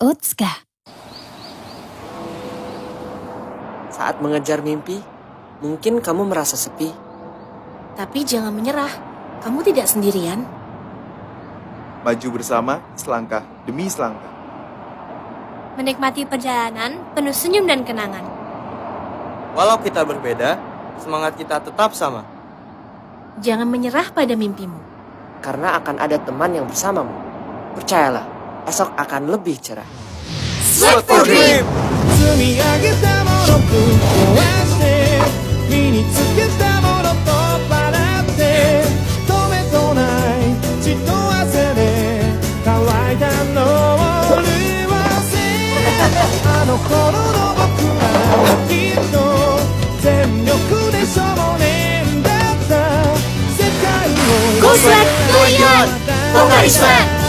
Otsuka. Saat mengejar mimpi, mungkin kamu merasa sepi. Tapi jangan menyerah, kamu tidak sendirian. Maju bersama, selangkah demi selangkah. Menikmati perjalanan penuh senyum dan kenangan. Walau kita berbeda, semangat kita tetap sama. Jangan menyerah pada mimpimu. Karena akan ada teman yang bersamamu. Percayalah, esok akan lebih cerah. Sweat for Dream! 積み上げたものぶっ壊して身につけたもの取っ払って止めとない血と汗で乾いたのを潤せあの頃の僕らはきっと全力で少年だった世界を Go Sweat, Go Beyond! Pocari Sweat!